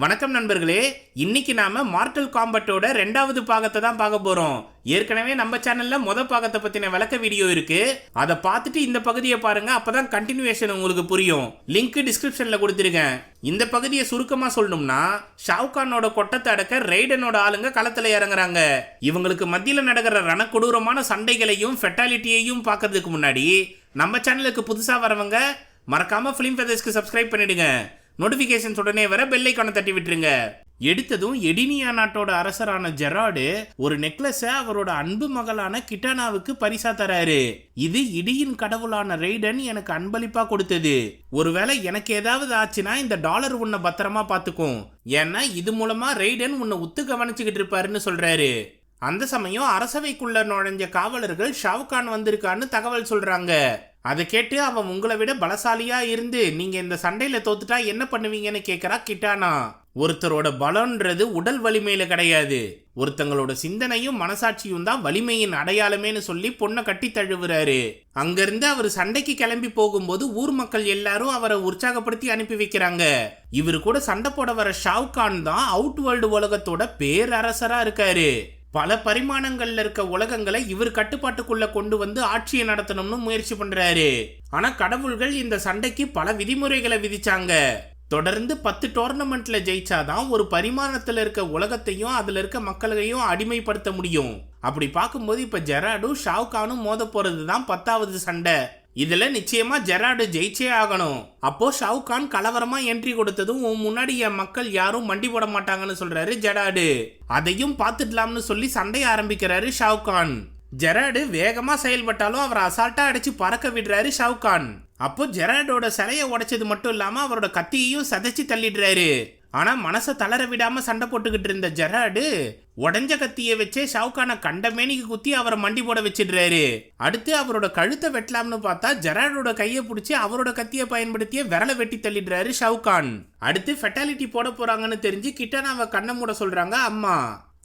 வணக்கம் நண்பர்களே, இன்னைக்கு நாம மார்டல் காம்பட்டோட ரெண்டாவது பாகத்தை தான் பார்க்க போறோம். ஏற்கனவே நம்ம சேனல்ல மொத பாகத்தை பத்தின விளக்க வீடியோ இருக்கு. அதை பார்த்துட்டு இந்த பகுதியை பாருங்க, அப்பதான் கண்டினியூவேஷன் உங்களுக்கு புரியும். லிங்க் டிஸ்கிரிப்ஷன்ல கொடுத்திருக்கேன். இந்த பகுதியை சுருக்கமா சொல்லணும்னா, ஷாவுகானோட கொட்டத்தை அடக்க ரெய்டனோட ஆளுங்க களத்துல இறங்குறாங்க. இவங்களுக்கு மத்தியில நடக்கிற ரணக்கொடூரமான சண்டைகளையும் ஃபெட்டாலிட்டியையும் பார்க்கறதுக்கு முன்னாடி நம்ம சேனலுக்கு புதுசா வரவங்க மறக்காம ஃபிலிம் ஃபெதர்ஸ்க்கு சப்ஸ்கிரைப் பண்ணிடுங்க. நோட்டிபிகேஷன்ஸ் உடனே வர பெல் ஐகானை தட்டி விட்டுருங்க. எடுத்ததும் எடினியா நாட்டோட அரசரான ஜெராடு ஒரு நெக்லஸை அவரோட அன்பு மகளான கிட்டானாவுக்கு பரிசா தராரு. இது இடியின் கடவுளான ரெய்டன் எனக்கு அன்பளிப்பா கொடுத்தது. ஒருவேளை எனக்கு ஏதாவது ஆச்சுன்னா இந்த டாலர் உன்னை பத்திரமா பாத்துக்கும், ஏன்னா இது மூலமா ரெய்டன் உன்னை உத்து கவனிச்சுக்கிட்டு இருப்பாருன்னு சொல்றாரு. அந்த சமயம் அரசவைக்குள்ள நுழைஞ்ச காவலர்கள் ஷாவுகான் வந்திருக்கான்னு தகவல் சொல்றாங்க. அதை கேட்டு அவன் உங்களை விட பலசாலியா இருந்து நீங்க இந்த சண்டையில தோத்துட்டா என்ன பண்ணுவீங்கன்னு கேட்கறா கிட்டானா. ஒருத்தரோட பலன்றது உடல் வலிமையில கிடையாது, ஒருத்தங்களோட சிந்தனையும் மனசாட்சியும் தான் வலிமையின் அடையாளமேனு சொல்லி பொண்ணை கட்டி தழுவுறாரு. அங்கிருந்து அவர் சண்டைக்கு கிளம்பி போகும்போது ஊர் மக்கள் எல்லாரும் அவரை உற்சாகப்படுத்தி அனுப்பி வைக்கிறாங்க. இவரு கூட சண்டை போட வர ஷாவுகான் தான் அவுட் வேர்ல்டு உலகத்தோட பேரரசரா இருக்காரு. பல பரிமாணங்கள்ல இருக்க உலகங்களை இவர் கட்டுப்பாட்டுக்குள்ள கொண்டு வந்து ஆட்சியை நடத்தணும்னு முயற்சி பண்றாரு. ஆனா கடவுள்கள் இந்த சண்டைக்கு பல விதிமுறைகளை விதிச்சாங்க. தொடர்ந்து 10 டோர்னமெண்ட்ல ஜெயிச்சாதான் ஒரு பரிமாணத்துல இருக்க உலகத்தையும் அதுல இருக்க மக்களையும் அடிமைப்படுத்த முடியும். அப்படி பார்க்கும்போது இப்ப ஜெராடும் ஷாவுகானும் மோத போறதுதான் 10வது சண்டை. இதுல நிச்சயமா ஜெராடு ஜெயிச்சே ஆகணும். அப்போ ஷாவுகான் கலவரமா என்ட்ரி கொடுத்ததும் முன்னாடி என் மக்கள் யாரும் மண்டி போட மாட்டாங்கன்னு சொல்றாரு ஜெராடு. அதையும் பார்த்துடலாம்னு சொல்லி சண்டைய ஆரம்பிக்கிறாரு ஷாவுகான். ஜெராடு வேகமா செயல்பட்டாலும் அவரை அசால்ட்டா அடிச்சு பறக்க விடுறாரு ஷாவுகான். அப்போ ஜெராடோட சிலையை உடைச்சது மட்டும் இல்லாம அவரோட கத்தியையும் சதைச்சு தள்ளிடுறாரு. ஆனா மனசை தளர விடாம சண்டை போட்டுக்கிட்டு இருந்த ஜெராடு உடஞ்ச கத்தியை வச்சே ஷாவுகானை கண்டமேனிக்கு குத்தி அவரை மண்டி போட வச்சிடுறாரு. அடுத்து அவரோட கழுத்தை வெட்டலாம்னு பார்த்தா ஜெராடோட கையை பிடிச்சி அவரோட கத்தியை பயன்படுத்திய விரலை வெட்டி தள்ளிடுறாரு ஷாவுகான். அடுத்து ஃபெட்டாலிட்டி போட போறாங்கன்னு தெரிஞ்சு கிட்டானாவை கண்ணை மூட சொல்றாங்க அம்மா.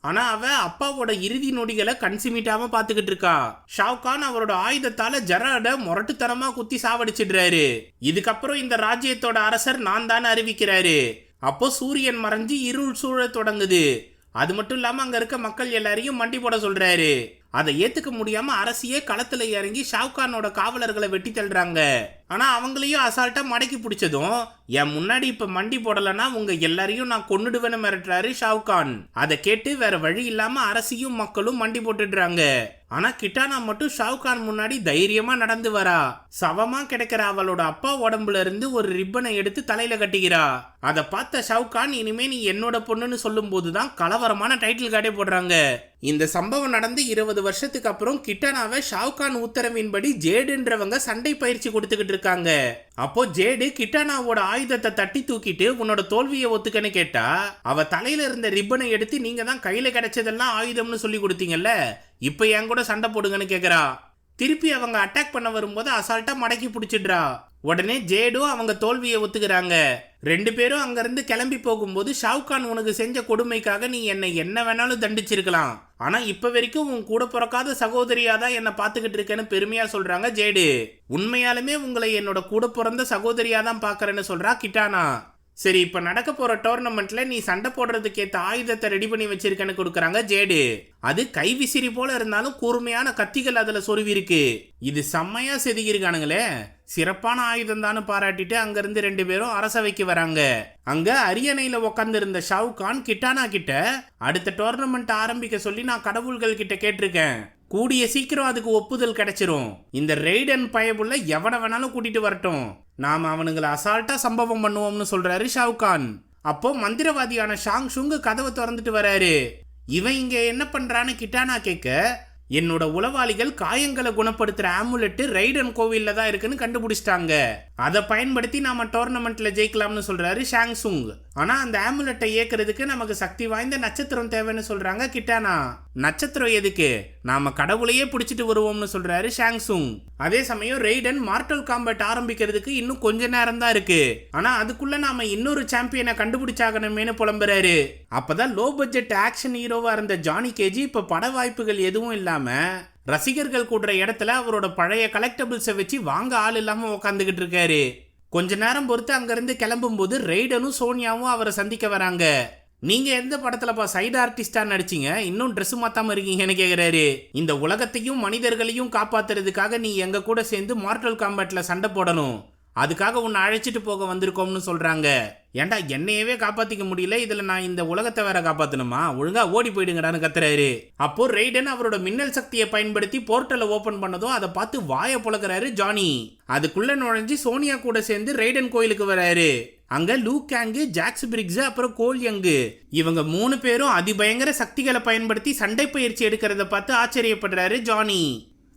ஆனா அவ அப்பாவோட இறுதி நொடிகளை கன்சிமிட்டாம பாத்துக்கிட்டு இருக்கா. ஷாவுகான் அவரோட ஆயுதத்தால ஜெராட முரட்டுத்தனமா குத்தி சாவடிச்சிடுறாரு. இதுக்கப்புறம் இந்த ராஜ்யத்தோட அரசர் நான் தான் அறிவிக்கிறாரு. அப்போ சூரியன் மறைஞ்சு இருள் சூழ தொடங்குது. அது மட்டும் இல்லாம அங்க இருக்க மக்கள் எல்லாரையும் மண்டி போட சொல்றாரு. அதை ஏத்துக்க முடியாம அரசியே களத்துல இறங்கி ஷாவுகானோட காவலர்களை வெட்டி தள்ளுறாங்க. ஆனா அவங்களையும் அசால்ட்டா மடக்கி பிடிச்சதும் என் முன்னாடி இப்ப மண்டி போடலன்னா உங்க எல்லாரையும் நான் கொன்னுடுவேன்னு மிரட்டுறாரு ஷாவுகான். அதை கேட்டு வேற வழி இல்லாம அரசியும் மக்களும் மண்டி போட்டுடுறாங்க. ஆனா கிட்டானா மட்டும் ஷாவுகான் முன்னாடி தைரியமா நடந்து வரா. சவமா கிடைக்கிற அவளோட அப்பா உடம்புல இருந்து ஒரு ரிப்பனை எடுத்து தலையில கட்டிக்கிறா. அதை பார்த்த ஷாவுகான் இனிமே நீ என்னோட பொண்ணுன்னு சொல்லும் போதுதான் கலவரமான டைட்டில் கார்டே போடுறாங்க. இந்த சம்பவம் நடந்து 20 வருஷத்துக்கு அப்புறம் கிட்டானாவை ஷாவுகான் உத்தரவின்படி ஜேடுன்றவங்க சண்டை பயிற்சி கொடுத்துக்கிட்டு இருக்காங்க. அப்போ ஜேடு கிட்டானாவோட ஆயுதத்தை தட்டி தூக்கிட்டு உன்னோட தோல்வியை ஒத்துக்கன்னு கேட்டா அவ தலையில இருந்த ரிப்பனை எடுத்து நீங்க தான் கையில கிடைச்சதெல்லாம் ஆயுதம்னு சொல்லி கொடுத்தீங்கல்ல, இப்ப என் கூட சண்டை போடுங்கன்னு கேக்குறா. திருப்பி அவங்க அட்டாக் பண்ண வரும்போது அசால்ட்டா மடக்கி பிடிச்சிடுறா. உடனே ஜேடும் அவங்க தோல்வியை ஒத்துக்கிறாங்க. 2 பேரும் அங்கிருந்து கிளம்பி போகும்போது ஷாவுகான் உனக்கு செஞ்ச கொடுமைக்காக நீ என்னை என்ன வேணாலும் தண்டிச்சிருக்கலாம், ஆனா இப்ப வரைக்கும் உன் கூட பிறக்காத சகோதரியாதான் என்ன பாத்துக்கிட்டு இருக்கேன்னு பெருமையா சொல்றாங்க ஜேடு. உண்மையாலுமே உங்களை என்னோட கூட பிறந்த சகோதரியாதான் பாக்குறேன்னு சொல்றா கிட்டானா. சரி, இப்ப நடக்க போற டோர்னமெண்ட்ல நீ சண்டை போடுறதுக்கு ஏத்த ஆயுதத்தை ரெடி பண்ணி வச்சிருக்கேன்னு கொடுக்கறாங்க ஜேடு. அது கைவிசிறி போல இருந்தாலும் கூர்மையான கத்திகள் அதுல சொருவி இருக்கு. இது செம்மையா செதுக்கிருக்கானுங்களே, சிறப்பான ஆயுதம் தான் பாராட்டிட்டு அங்கிருந்து 2 பேரும் அரசவைக்கு வராங்க. அங்க அரியணையில உட்கார்ந்து இருந்த ஷாவுகான் கிட்டானா கிட்ட அடுத்த டோர்னமெண்ட் ஆரம்பிக்க சொல்லி நான் கடவுள்கள் கிட்ட கேட்டிருக்கேன், கூடிய சீக்கிரம் அதுக்கு ஒப்புதல் கிடைச்சிரும். இந்த ரெய்டன் பயபுள்ள எவனை வேணாலும் கூட்டிட்டு வரட்டும், நாம அவனுங்களை அசால்ட்டா சம்பவம் பண்ணுவோம்னு சொல்றாரு ஷாவுகான். அப்போ மந்திரவாதியான ஷாங் ஷுங் கதவை திறந்துட்டு வராரு. இவன் இங்க என்ன பண்றான்னு கிட்டானா கேட்க, என்னோட உளவாளிகள் காயங்களை குணப்படுத்துற ஆமுலெட் ரெய்டன் கோவில்ல தான் இருக்குன்னு கண்டுபிடிச்சிட்டாங்க, அதை பயன்படுத்தி நாம டோர்னமெண்ட்ல ஜெயிக்கலாம்னு சொல்றாரு ஷாங் சுங். ஆனா அந்த ஆமுலெட்டை இயக்குறதுக்கு நமக்கு சக்தி வாய்ந்த நட்சத்திரம் தேவைன்னு சொல்றாங்க கிட்டானா. நட்சத்திரம் எதுக்கு, நாம கடவுளையே பிடிச்சிட்டு வருவோம்னு சொல்றாரு ஷாங் சுங். அதே சமயம் ரெய்டன் மார்டல் காம்பட் ஆரம்பிக்கிறதுக்கு இன்னும் கொஞ்ச நேரம் தான் இருக்கு, ஆனா அதுக்குள்ள நாம இன்னொரு சாம்பியனை கண்டுபிடிச்சாகணுமேனு புலம்புறாரு. அப்பதான் லோ பட்ஜெட் ஆக்ஷன் ஹீரோவா இருந்த ஜானி கேஜி இப்ப பட வாய்ப்புகள் எதுவும் இல்லாம ரசிகர்கள் கூடுற இடத்துல அவரோட பழைய கலெக்டபிள்ஸை வச்சு வாங்க ஆள் இல்லாம உட்காந்துக்கிட்டு இருக்காரு. கொஞ்ச நேரம் பொறுத்து அங்கிருந்து கிளம்பும்போது ரெய்டனும் சோனியாவும் அவரை சந்திக்க வராங்க. நீங்க எந்த படத்துலப்பா சைடு ஆர்டிஸ்டா நடிச்சீங்க, இன்னும் ட்ரெஸ் மாத்தாம இருக்கீங்கன்னு கேக்குறாரு. இந்த உலகத்தையும் மனிதர்களையும் காப்பாத்துறதுக்காக நீ எங்க கூட சேர்ந்து மார்டல் காம்பேட்ல சண்டை போடணும், அதுக்காக உன்னை அழைச்சிட்டு போக வந்திருக்கோம்னு சொல்றாங்க. ஏண்டா என்னையவே காப்பாத்திக்க முடியல, இதுல நான் இந்த உலகத்தை வேற காப்பாத்தணுமா, ஒழுங்கா ஓடி போயிடுங்கடான்னு கத்துறாரு. அப்போ ரெய்டன் அவரோட மின்னல் சக்தியை பயன்படுத்தி போர்ட்டலை ஓபன் பண்ணதும் அதை பார்த்து வாயை புழக்கிறாரு ஜானி. அதுக்குள்ள நுழைஞ்சு சோனியா கூட சேர்ந்து ரெய்டன் கோயிலுக்கு வராரு. அங்க லூ கேங்கு, ஜாக்ஸ் பிரிக்ஸ், அப்புறம் கோல் யங்கு இவங்க 3 பேரும் அதிபயங்கர சக்திகளை பயன்படுத்தி சண்டை பயிற்சி எடுக்கிறத பார்த்து ஆச்சரியப்படுறாரு ஜானி.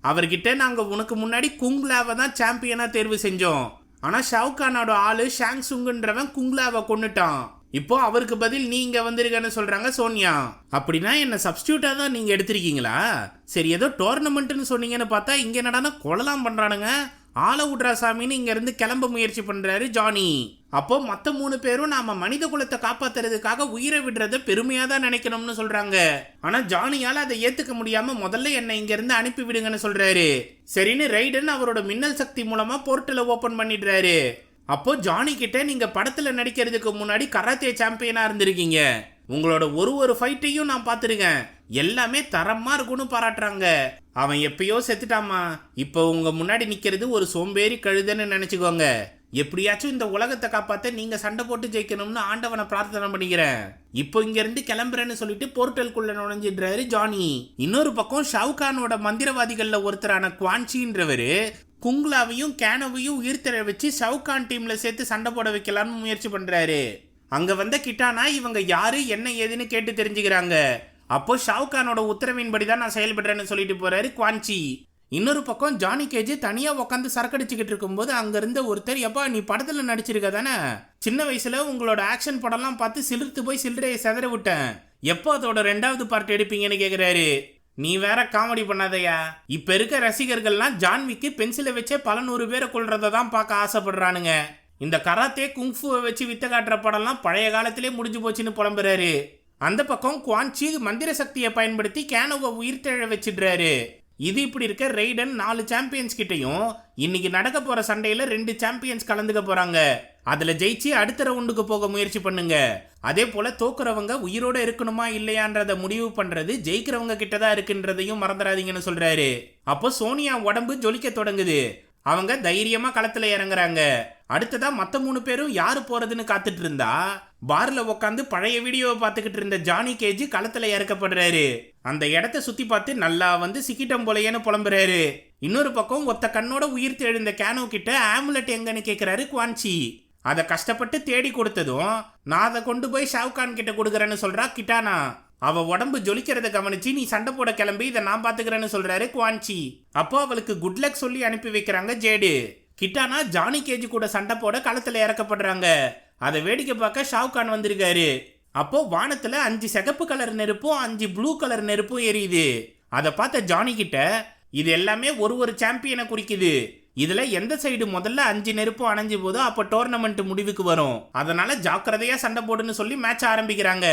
அவர்கிட்ட நாங்க உனக்கு முன்னாடி குங்லாவை தான் சாம்பியனா தேர்வு செஞ்சோம், ஆனா ஷவுகானோட ஆளு ஷாங் சுங்குன்றவன் குங்லாவை கொன்னுட்டான், இப்போ அவருக்கு பதில் நீங்க வந்திருக்கன்னு சொல்றாங்க சோனியா. அப்படின்னா என்ன சப்ஸ்டியூட்டா தான் நீங்க எடுத்திருக்கீங்களா? சரி, ஏதோ டோர்னமெண்ட்னு சொன்னீங்கன்னு பார்த்தா இங்க என்னடானா கொலலாம் பண்றானுங்க, ஆள விட்றா சாமின்னு இங்க இருந்து கிளம்ப முயற்சி பண்றாரு ஜானி. அப்போ மத்த 3 பேரும் நாம மனித குலத்தை காப்பாத்துறதுக்காக உயிரை விடுறத பெருமையா தான் நினைக்கணும்னு சொல்றாங்க. ஆனா ஜானியால அதை ஏத்துக்க முடியாம முதல்ல என்னை இங்க இருந்து அனுப்பி விடுங்கன்னு சொல்றாரு. சரின்னு ரெய்டன் அவரோட மின்னல் சக்தி மூலமா போர்ட்டலை ஓபன் பண்ணிடுறாரு. அப்போ ஜானி கிட்ட நீங்க படத்துல நடிக்கிறதுக்கு முன்னாடி கராத்தே சாம்பியனா இருந்திருக்கீங்க, உங்களோட ஒரு ஃபைட்டையும் நான் பார்த்துருக்கேன், எல்லாமே தரமா இருக்குன்னு பாராட்டுறாங்க. அவன் எப்பயோ செத்துட்டாமா, இப்போ உங்க முன்னாடி நிக்கிறது ஒரு சோம்பேறி கழுதன்னு நினைச்சுக்கோங்க, எப்படியாச்சும் இந்த உலகத்தை காப்பாத்த நீங்க சண்டை போட்டு ஜெயிக்கணும்னு ஆண்டவனை பிரார்த்தனை பண்ணிக்கிறேன், இப்போ இங்க இருந்து கிளம்புறேன்னு சொல்லிட்டு போர்ட்டலுக்குள்ள நுழைஞ்சிடுறாரு ஜானி. இன்னொரு பக்கம் ஷவுகானோட மந்திரவாதிகள்ல ஒருத்தரான குவான்சின்றவரு குங்லாவையும் கேனோவையும் உயிர்த்தெழ வச்சு ஷவுகான் டீம்ல சேர்த்து சண்டை போட வைக்கலாம்னு முயற்சி பண்றாரு. அங்க வந்த கிட்டானா இவங்க யாரு என்ன ஏதுன்னு கேட்டு தெரிஞ்சுக்கிறாங்க. அப்போ ஷவுகானோட உத்தரவின்படி தான் நான் செயல்படுறேன்னு சொல்லிட்டு போறாரு குவான்சி. இன்னொரு பக்கம் ஜானி கேஜ் தனியா உட்காந்து சரக்கடிச்சுக்கிட்டு இருக்கும்போது அங்க இருந்த ஒருத்தர், எப்பா நீ படத்துல நடிச்சிருக்க தானே, சின்ன வயசுல உங்களோட ஆக்ஷன் படம்லாம் பார்த்து சிலிர்த்து போய் சில்லறையை செதற விட்டேன், எப்போ அதோட 2வது பார்ட் எடுப்பீங்கன்னு கேக்குறாரு. நீ வேற காமெடி பண்ணாதையா, இப்ப இருக்க ரசிகர்கள்லாம் ஜான்விக்கு பென்சிலை வச்சே பல 100 பேரை கொள்றதை தான் பார்க்க ஆசைப்படுறானுங்க, இந்த கராத்தே குங்ஃபுவை வச்சு வித்த காட்டுற படம்லாம் பழைய காலத்திலே முடிஞ்சு போச்சுன்னு புலம்புறாரு. அந்த பக்கம் குவான்சி மந்திர சக்தியை பயன்படுத்தி கேனோவை உயிர்த்தெழ வச்சிடுறாரு. இது இப்படி இருக்க ரெய்டன் 4 சாம்பியன்ஸ் கிட்டையும் இன்னைக்கு நடக்க போற சண்டையில 2 சாம்பியன்ஸ் கலந்துக்க போறாங்க, அதுல ஜெயிச்சு அடுத்த ரவுண்டுக்கு போக முயற்சி பண்ணுங்க, அதே போல தோக்குறவங்க உயிரோட இருக்கணுமா இல்லையான்றத முடிவு பண்றது ஜெயிக்கிறவங்க கிட்டதான் இருக்குன்றதையும் மறந்துடாதீங்கன்னு சொல்றாரு. அப்போ சோனியா உடம்பு ஜொலிக்க தொடங்குது, அவங்க தைரியமா களத்துல இறங்குறாங்க. அடுத்ததா மத்த 3 பேரும் யாரு போறதுன்னு காத்துட்டு இருந்தா பார்ல உட்காந்து பழைய வீடியோவை பார்த்துக்கிட்டு இருந்த ஜானி கேஜ் களத்துல இறக்கப்படுறாரு. அந்த இடத்த சுத்தி பார்த்து நல்லா வந்து சிக்கிட்டம் போலையேன்னு புலம்புறாரு. இன்னொரு பக்கம் ஒத்த கண்ணோட உயிர்த்து எழுந்த கேனோ கிட்ட ஆமுலெட் எங்கன்னு கேக்குறாரு குவான்சி. அதை கஷ்டப்பட்டு தேடி கொடுத்ததும் நான் அதை கொண்டு போய் ஷவுகான் கிட்ட கொடுக்குறேன்னு சொல்றா கிட்டானா. அவ உடம்பு ஜொலிக்கிறத கவனிச்சு நீ சண்டை போட கிளம்பி இதை நான் பாத்துக்கிறேன்னு சொல்றாரு குவான்சி. அப்போ அவளுக்கு குட் லக் சொல்லி அனுப்பி வைக்கிறாங்க ஜேடு. கிட்டானா ஜானி கேஜ் கூட சண்டை போட களத்துல இறக்கப்படுறாங்க. அதை வேடிக்கை பார்க்க ஷவுகான் வந்திருக்காரு. அப்போ வானத்துல 5 சிகப்பு கலர் நெருப்பும் 5 ப்ளூ கலர் நெருப்பும் எரியுது. அதை பார்த்த ஜானி கிட்ட இது எல்லாமே ஒரு சாம்பியனை குறிக்குது, இதுல எந்த சைடு முதல்ல 5 நெருப்பும் அணைஞ்சு போதோ அப்போ டோர்னமெண்ட் முடிவுக்கு வரும், அதனால ஜாக்கிரதையா சண்டை போடுன்னு சொல்லி மேட்ச் ஆரம்பிக்கிறாங்க.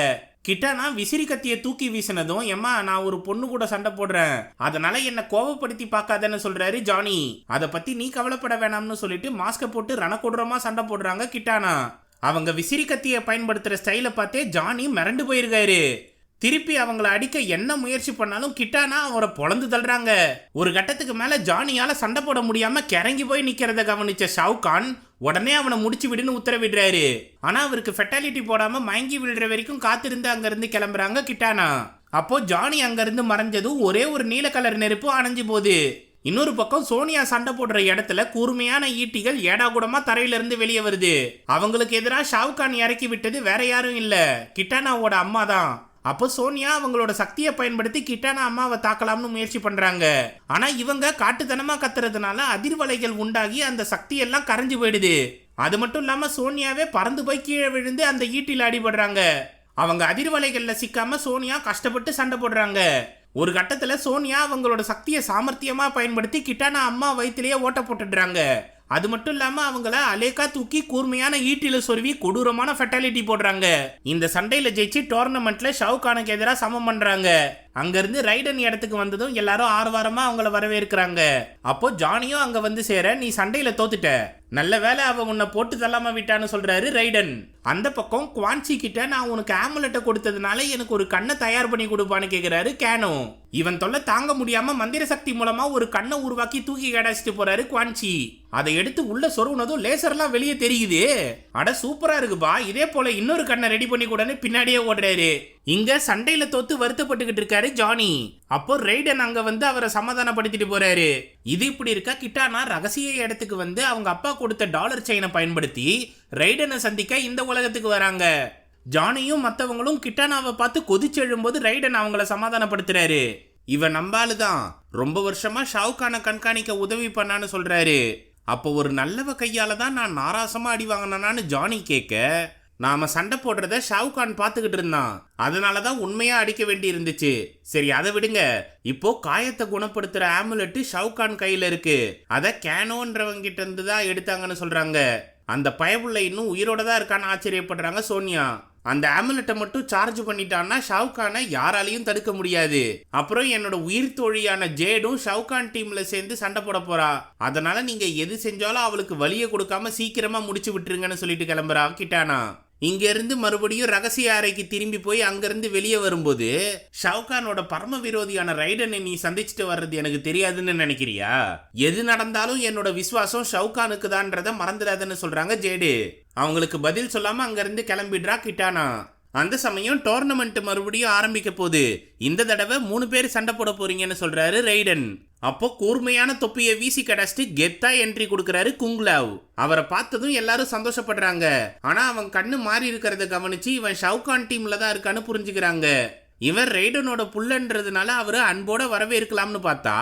கிட்டானா விசிறி கத்திய தூக்கி வீசினதும் எம்மா நான் ஒரு பொண்ணு கூட சண்டை போடுறேன், அதனால என்ன கோவப்படுத்தி பார்க்காதன்னு சொல்றாரு ஜானி. அதை பத்தி நீ கவலைப்பட வேணாம்னு சொல்லிட்டு மாஸ்க போட்டு ரணக்கொடூரமா சண்டை போடுறாங்க கிட்டானா. அவங்க விசிறி கத்தியை பயன்படுத்துற ஸ்டைலை பார்த்தே ஜானி மிரண்டு போயிருக்காரு. திருப்பி அவங்கள அடிக்க என்ன முயற்சி பண்ணாலும் கிட்டானா அவரை பொழந்து தள்ளுறாங்க. ஒரு கட்டத்துக்கு மேல ஜானியால சண்டை போட முடியாம கிறங்கி போய் நிக்கிறத கவனிச்ச ஷவுகான் உடனே அவனை முடிச்சு விடுன்னு உத்தரவிடுறாரு. ஆனா அவருக்கு ஃபெட்டாலிட்டி போடாம மயங்கி விழுற வரைக்கும் காத்திருந்து அங்க இருந்து கிளம்புறாங்க கிட்டானா. அப்போ ஜானி அங்க இருந்து மறைஞ்சதும் ஒரே ஒரு நீல கலர் நெருப்பு அணைஞ்சு போகுது. இன்னொரு பக்கம் சோனியா சண்டை போடுற இடத்துல கூர்மையான ஈட்டிகள் ஏடாகூடமா தரையில இருந்து வெளியே வருது. அவங்களுக்கு எதிராக ஷவுகான் இறக்கி விட்டது வேற யாரும் இல்ல, கிட்டானாவோட அம்மா தான். அப்போ சோனியா அவங்களோட சக்தியை பயன்படுத்தி கிட்டானா அம்மாவை தாக்கலாம்னு முயற்சி பண்றாங்க. ஆனா இவங்க காட்டுத்தனமா கத்துறதுனால அதிர்வலைகள் உண்டாகி அந்த சக்தி எல்லாம் கரைஞ்சு போயிடுது. அது மட்டும் இல்லாம சோனியாவே பறந்து போய் கீழே விழுந்து அந்த ஈட்டில அடிபடுறாங்க. அவங்க அதிர்வலைகள்ல சிக்காம சோனியா கஷ்டப்பட்டு சண்டை போடுறாங்க. ஒரு கட்டத்துல சோனியா அவங்களோட சக்தியை சாமர்த்தியமா பயன்படுத்தி கிட்டானா அம்மா வயிற்றிலேயே ஓட்ட போட்டுடுறாங்க. அது மட்டும் இல்லாம அவங்கள அலேக்கா தூக்கி கூர்மையான ஈட்டில சொருவி கொடூரமான ஃபெட்டாலிட்டி போடுறாங்க. இந்த சண்டையில ஜெயிச்சு டோர்னமெண்ட்ல ஷவுகானுக்கு எதிராக சமம் பண்றாங்க. அங்க இருந்து ரைடன் இடத்துக்கு வந்ததும் எல்லாரும் ஆரவாரமா அவங்கள வரவேற்கிறாங்க. அப்போ ஜானியும் அங்க வந்து சேர, நீ சண்டையில தோத்துட்ட, நல்ல வேலை அவ உன்னை போட்டு தள்ளாம விட்டான்னு சொல்றாரு ரைடன். அந்த பக்கம் குவான்சி கிட்ட, நான் உனக்கு ஆமுலெட்டை கொடுத்ததுனால எனக்கு ஒரு கண்ணை தயார் பண்ணி கொடுப்பான்னு கேக்குறாரு கேனோ. இவன் தொல்லை தாங்க முடியாம மந்திர சக்தி மூலமா ஒரு கண்ணை உருவாக்கி தூக்கி கடாச்சிட்டு போறாரு குவான்சி. அதை எடுத்து உள்ள சொருனதும் லேசர்லாம் வெளியே தெரியுது. அட சூப்பரா இருக்குப்பா, இதே போல இன்னொரு கண்ணை ரெடி பண்ணி கூடன்னு பின்னாடியே ஓடுறாரு. இங்க சண்டையில தோத்து வருத்தப்பட்டுக்கிட்டு இருக்காரு ஜானி. அப்போ ரைடன் அங்க வந்து அவரை சமாதானப்படுத்திட்டு போறாரு. இது இப்படி இருக்கா, கிட்டானா ரகசிய இடத்துக்கு வந்து அவங்க அப்பா கொடுத்த டாலர் செயினை பயன்படுத்தி ரைடனை சந்திக்க இந்த உலகத்துக்கு வராங்க. ஜானியும் மற்றவங்களும் கிட்டானாவை பார்த்து கொதிச்செழும்போது ரைடன் அவங்கள சமாதானப்படுத்துறாரு. இவன் நம்பாலுதான், ரொம்ப வருஷமா ஷாவுகானை கண்காணிக்க உதவி பண்ணான்னு சொல்றாரு. அப்போ ஒரு நல்லவ கையால தான் நான் நாராசமா அடி வாங்கினான்னு ஜானி கேட்க, நாம சண்டை போடுறத ஷாவுகான் பார்த்துக்கிட்டு இருந்தான், அதனாலதான் உண்மையா அடிக்க வேண்டி இருந்துச்சு. சரி அதை விடுங்க, இப்போ காயத்தை குணப்படுத்துற ஆமுலெட்டு ஷாவுகான் கையில இருக்கு, அத கேனோன்றவங்க கிட்ட இருந்து தான் எடுத்தாங்கன்னு சொல்றாங்க. அந்த பயவுள்ள இன்னும் உயிரோட தான் இருக்கான்னு ஆச்சரியப்படுறாங்க சோனியா. அந்த ஆமுலெட்டை மட்டும் சார்ஜ் பண்ணிட்டான்னா ஷாவுகானை யாராலையும் தடுக்க முடியாது. அப்புறம் என்னோட உயிர் தோழியான ஜேடும் ஷாவுகான் டீம்ல சேர்ந்து சண்டை போட போறா, அதனால நீங்க எது செஞ்சாலும் அவளுக்கு வலியை கொடுக்காம சீக்கிரமா முடிச்சு விட்டுருங்கன்னு சொல்லிட்டு கிளம்புறா கிட்டானா. இங்க இருந்து மறுபடியும் ரகசிய அறைக்கு திரும்பி போய் அங்கிருந்து வெளியே வரும்போது, ஷாவுகானோட பரம விரோதியான ரைடனை நீ சந்திச்சுட்டு வர்றது எனக்கு தெரியாதுன்னு நினைக்கிறியா? எது நடந்தாலும் என்னோட விசுவாசம் ஷாவுகானுக்கு தான்றத மறந்துடாதுன்னு சொல்றாங்க ஜேடு. அவங்களுக்கு பதில் சொல்லாம அங்கிருந்து கிளம்பிடுறா கிட்டானா. அந்த சமயம் டோர்னமெண்ட் மறுபடியும் ஆரம்பிக்க போகுது. இந்த தடவை 3 பேர் சண்டை போட போறீங்கன்னு சொல்றாரு ரைடன். அப்போ கூர்மையான தொப்பியை வீசி கடாச்சிட்டு கெத்தா என்ட்ரி கொடுக்கறாரு குங்லாவ். அவரை பார்த்ததும் எல்லாரும் சந்தோஷப்படுறாங்க. ஆனா அவன் கண்ணு மாறி இருக்கிறத கவனிச்சு இவன் ஷாவுகான் டீம்ல தான் இருக்கான்னு புரிஞ்சுக்கிறாங்க. இவன் ரைடனோட புள்ளன்றதுனால அவரு அன்போட வரவேற்கலாம்னு பார்த்தா,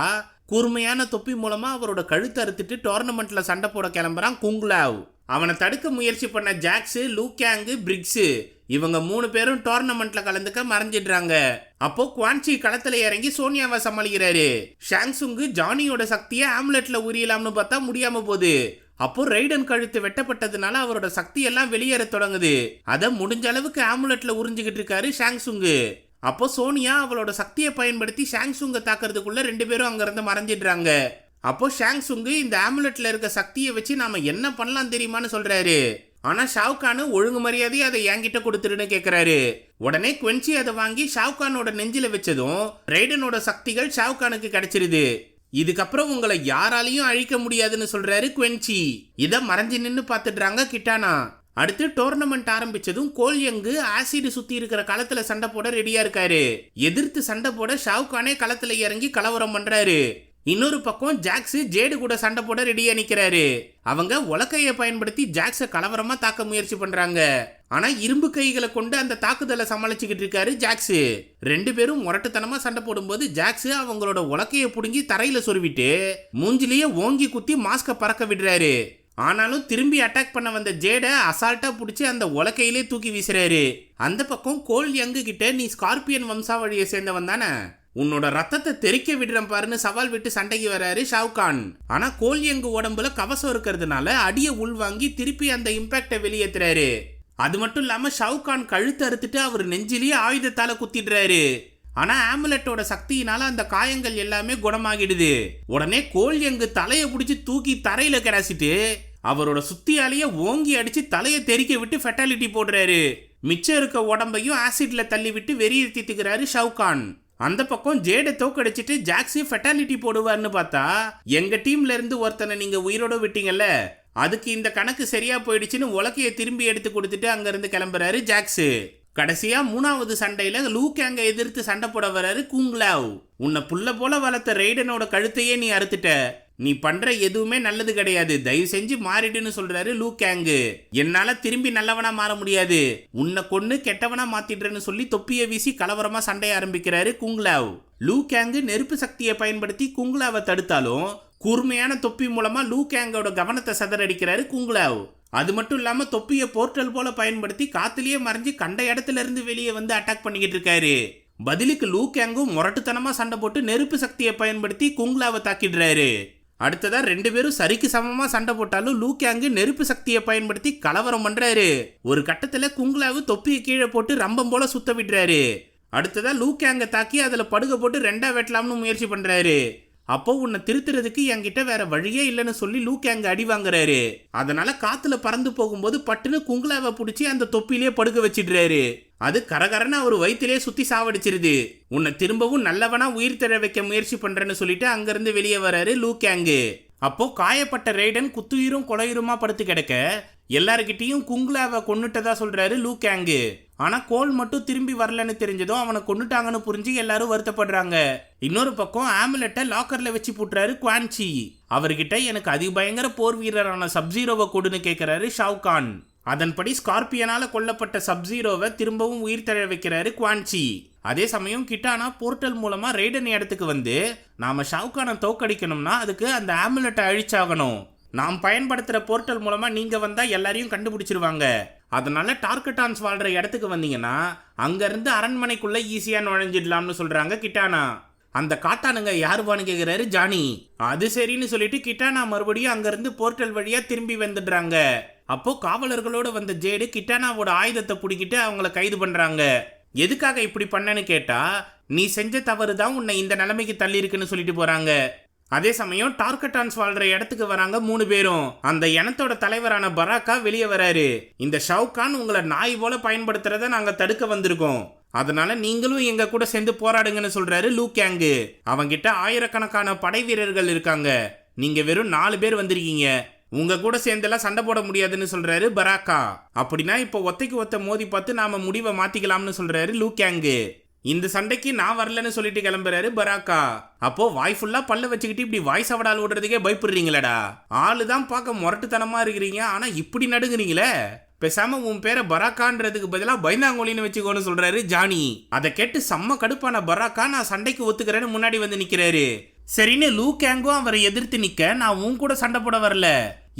கூர்மையான தொப்பி மூலமா அவரோட கழுத்தை அறுத்துட்டு டோர்னமெண்ட்ல சண்டை போட கிளம்புறான் குங்லாவ். அவனை தடுக்க முயற்சி பண்ண ஜாக்ஸ், லூகேங், பிரிக்ஸ் இவங்க 3 பேரும் டோர்னமெண்ட்ல கலந்துக்க மறைஞ்சிடுறாங்க. அப்போ குவான்சி களத்துல இறங்கி சோனியாவை சமாளிக்கிறாரு. ஷாங்சுங்கு ஜானியோட சக்தியை ஆம்லெட்ல உரியலாம்னு பார்த்தா முடியாம போகுது. அப்போ ரைடன் கழுத்து வெட்டப்பட்டதுனால அவரோட சக்தி எல்லாம் வெளியேற தொடங்குது. அதை முடிஞ்ச அளவுக்கு ஆமுலெட்ல உறிஞ்சுக்கிட்டு இருக்காரு ஷாங்சுங்கு. அப்போ சோனியா அவளோட சக்தியை பயன்படுத்தி ஷாங்சுங்க தாக்குறதுக்குள்ள 2 பேரும் அங்க இருந்து மறைஞ்சிடுறாங்க. அப்போ ஷாங்சுங்கு இந்த ஆமுலெட்ல இருக்க சக்தியை வச்சு நாம என்ன பண்ணலாம் தெரியுமான்னு சொல்றாரு. ஆனா ஷாவுகானு ஒழுங்கு மரியாதையை அதை என்கிட்ட கொடுத்துருன்னு கேட்கிறாரு. உடனே குவென்சி அதை வாங்கி ஷாவுகானோட நெஞ்சில வச்சதும் ரைடனோட சக்திகள் ஷாவுகானுக்கு கிடைச்சிருது. இதுக்கப்புறம் உங்களை யாராலையும் அழிக்க முடியாதுன்னு சொல்றாரு குவென்சி. இதை மறைஞ்சு நின்று பார்த்துடுறாங்க கிட்டானா. அடுத்து டோர்னமெண்ட் ஆரம்பிச்சதும் கோல்யங்கு ஆசிட் சுத்தி இருக்கிற களத்துல சண்டை போட ரெடியா இருக்காரு. எதிர்த்து சண்டை போட ஷாவுகானே களத்துல இறங்கி கலவரம் பண்றாரு. இன்னொரு பக்கம் ஜாக்ஸ் ஜேடு கூட சண்டை போட ரெடியா நிக்கிறாரு. அவங்க உலக்கையை பயன்படுத்தி ஜாக்ஸ கலவரமா தாக்க முயற்சி பண்றாங்க. ஆனா இரும்பு கைகளை கொண்டு அந்த தாக்குதலை சமாளிச்சுக்கிட்டு இருக்காரு ஜாக்ஸ். 2 பேரும் முரட்டுத்தனமா சண்டை போடும்போது ஜாக்ஸ் அவங்களோட உலக்கையை புடுங்கி தரையில சொருவிட்டு மூஞ்சிலேயே ஓங்கி குத்தி மாஸ்க பறக்க விடுறாரு. ஆனாலும் திரும்பி அட்டாக் பண்ண வந்த ஜேட அசால்ட்டா பிடிச்சி அந்த உலக்கையிலே தூக்கி வீசுறாரு. அந்த பக்கம் கோல் யங்கு கிட்ட, நீ ஸ்கார்பியன் வம்சாவழியை சேர்ந்தவன் தானே, உன்னோட ரத்தத்தை தெறிக்க விடுறேன் பாருன்னு சவால் விட்டு சண்டைக்கு வராரு ஷாவுகான். ஆனா கோல்யங்கு உடம்புல கவசம் இருக்கிறதுனால அடியை உள்வாங்கி திருப்பி அந்த இம்பாக்டை வெளியேற்றுறாரு. அது மட்டும் இல்லாம ஷாவுகான் கழுத்து அறுத்துட்டு அவர் நெஞ்சிலேயே ஆயுதத்தால குத்திடுறாரு. ஆனா ஆமுலெட்டோட சக்தியினால அந்த காயங்கள் எல்லாமே குணமாகிடுது. உடனே கோல்யங்கு தலையை பிடிச்சி தூக்கி தரையில கிடாசிட்டு அவரோட சுத்தியாலேயே ஓங்கி அடிச்சு தலையை தெறிக்க விட்டு ஃபெட்டாலிட்டி போடுறாரு. மிச்சம் இருக்க உடம்பையும் ஆசிட்ல தள்ளி விட்டு வெறியை தீத்துக்கிறாரு ஷாவுகான். அந்த பக்கம் ஜேட தோக்கடிச்சிட்டு ஜாக்ஸி ஃபெட்டாலிட்டி போடுவார்னு பார்த்தா, எங்க டீம்ல இருந்து ஒருத்தனை நீங்க உயிரோட விட்டீங்கல்ல, அதுக்கு இந்த கணக்கு சரியா போயிடுச்சுன்னு உலக்கையை திரும்பி எடுத்து கொடுத்துட்டு அங்க இருந்து கிளம்புறாரு ஜாக்ஸ். கடைசியா 3வது சண்டையில லூகேங்க எதிர்த்து சண்டை போட வர்றாரு குங்லாவ். உன்னை புள்ள போல வளர்த்த ரைடனோட கழுத்தையே நீ அறுத்துட்ட, நீ பண்ற எதுவுமே நல்லது கிடையாது, தயவு செஞ்சு மாறிடுன்னு சொல்றாரு லூகேங்கு. என்னால திரும்பி நல்லவனா மாற முடியாது, உன்னை கொன்னு கெட்டவனா மாத்திடுறேன்னு சொல்லி தொப்பியை வீசி கலவரமா சண்டைய ஆரம்பிக்கிறாரு குங்லாவ். லூகேங்கு நெருப்பு சக்தியை பயன்படுத்தி குங்லாவை தடுத்தாலும் கூர்மையான தொப்பி மூலமா லூகேங்கோட கவனத்தை சதறடிக்கிறாரு குங்லாவ். அது மட்டும் இல்லாம தொப்பியை போர்ட்டல் போல பயன்படுத்தி காத்துலயே மறைஞ்சு கண்ட இடத்துல இருந்து வெளியே வந்து அட்டாக் பண்ணிக்கிட்டு இருக்காரு. பதிலுக்கு லூகேங்கும் முரட்டுத்தனமா சண்டை போட்டு நெருப்பு சக்தியை பயன்படுத்தி குங்லாவை தாக்கிடுறாரு. அடுத்ததா 2 பேரும் சரிக்கு சமமா சண்டை போட்டாலும் லூகேங்கு நெருப்பு சக்தியை பயன்படுத்தி கலவரம் பண்றாரு. ஒரு கட்டத்துல குங்லாவு தொப்பியை கீழே போட்டு ரம்பம் போல சுத்த விடுறாரு. அடுத்ததா லூகேங்க தாக்கி அதுல படுக போட்டு ரெண்டா வெட்டலாம்னு முயற்சி பண்றாரு. அப்போ உன்னை திருத்துறதுக்கு என்கிட்ட வேற வழியே இல்லைன்னு சொல்லி லூகேங்க அடி வாங்குறாரு. அதனால காத்துல பறந்து போகும்போது பட்டுன்னு குங்குலாவை பிடிச்சி அந்த தொப்பிலே படுக்க வச்சிடுறாரு. அது கரகரன்னு அவர் வயிற்றிலே சுத்தி சாவடிச்சிருது. உன்னை திரும்பவும் நல்லவனா உயிர் தழ வைக்க முயற்சி பண்றேன்னு சொல்லிட்டு அங்கிருந்து வெளியே வராரு லூகேங்கு. அப்போ காயப்பட்ட ரெய்டன் குத்துயிரும் கொலையுருமா படுத்து கிடக்க எல்லார்கிட்டையும் குங்குலாவை கொன்னுட்டதா சொல்றாரு லூகேங்கு. ஆனா கோல் மட்டும் திரும்பி வரலன்னு தெரிஞ்சதும் அவனை கொன்னுட்டாங்கன்னு புரிஞ்சு எல்லாரும் வருத்தப்படுறாங்க. இன்னொரு பக்கம் ஆமுலெட்டை லாக்கர்ல வச்சு போட்டுறாரு குவான் சி. அவர்கிட்ட எனக்கு அதிபயங்கர போர் வீரரான சப்ஜீரோவை கொடுன்னு கேட்கிறாரு ஷாவ்கான். அதன்படி ஸ்கார்பியனால கொல்லப்பட்ட சப்ஜீரோவை திரும்பவும் உயிர் தழ வைக்கிறாரு குவான் சி. அதே சமயம் கிட்டானா போர்ட்டல் மூலமா ரெய்டன் இடத்துக்கு வந்து நாம ஷாவ்கானை தோக்கடிக்கணும்னா அதுக்கு அந்த ஆமுலெட்டை அழிச்சாகணும். நாம் பயன்படுத்துற போர்ட்டல் மூலமா நீங்க வந்தா எல்லாரையும் கண்டுபிடிச்சிருவாங்க. அதனால டார்கட்டான்ஸ் வாழ்ற இடத்துக்கு வந்தீங்கன்னா அங்க இருந்து அரண்மனைக்குள்ள ஈஸியா நுழைஞ்சிடலாம்னு சொல்றாங்க கிட்டானா. அந்த காட்டானுங்க யாருவான்னு கேக்குறாரு ஜானி. அது சரின்னு சொல்லிட்டு கிட்டானா மறுபடியும் அங்க இருந்து போர்ட்டல் வழியா திரும்பி வந்துடுறாங்க. அப்போ காவலர்களோட வந்த ஜேடு கிட்டானாவோட ஆயுதத்தை பிடிக்கிட்டு அவங்கள கைது பண்றாங்க. எதுக்காக இப்படி பண்ணன்னு கேட்டா நீ செஞ்ச தவறு தான் உன்னை இந்த நிலைமைக்கு தள்ளி இருக்குன்னு சொல்லிட்டு போறாங்க. அதே சமயம் டார்கட்டான்ஸ் வாழ்ற இடத்துக்கு வராங்க 3 பேரும். அந்த இனத்தோட தலைவரான பராக்கா வெளியே வராரு. இந்த ஷாவ்கான் உங்களை நாய் போல பயன்படுத்துறத நாங்க தடுக்க வந்திருக்கோம். அதனால நீங்களும் எங்க கூட சேர்ந்து போராடுங்கன்னு சொல்றாரு லூகேங்கு. அவங்கிட்ட ஆயிரக்கணக்கான படை வீரர்கள் இருக்காங்க. நீங்க வெறும் 4 பேர் வந்திருக்கீங்க. உங்க கூட சேர்ந்தெல்லாம் சண்டை போட முடியாதுன்னு சொல்றாரு பராக்கா. அப்படின்னா இப்போ ஒத்தைக்கு ஒத்த மோதி பார்த்து நாம முடிவை மாத்திக்கலாம்னு சொல்றாரு லூகேங்கு. இந்த சண்டைக்கு நான் வரலன்னு சொல்லிட்டு கிளம்புறாரு பராக்கா. அப்போ வாய் ஃபுல்லா பல்ல வச்சுக்கிட்டு இப்படி வாய் சவடால் ஓடுறதுக்கே பயப்படுறீங்களடா. ஆளுதான் பார்க்க முரட்டுத்தனமா இருக்கிறீங்க, ஆனா இப்படி நடுங்குறீங்களே. பேசாம உன் பேரை பராக்கான்றதுக்கு பதிலாக பயந்தாங்கோலின்னு வச்சுக்கோன்னு சொல்றாரு ஜானி. அதை கேட்டு செம்ம கடுப்பான பராக்கா நான் சண்டைக்கு ஒத்துக்கிறேன்னு முன்னாடி வந்து நிக்கிறாரு. சரின்னு லூகேங்கும் அவரை எதிர்த்து நிக்க நான் உன் கூட சண்டை போட வரல,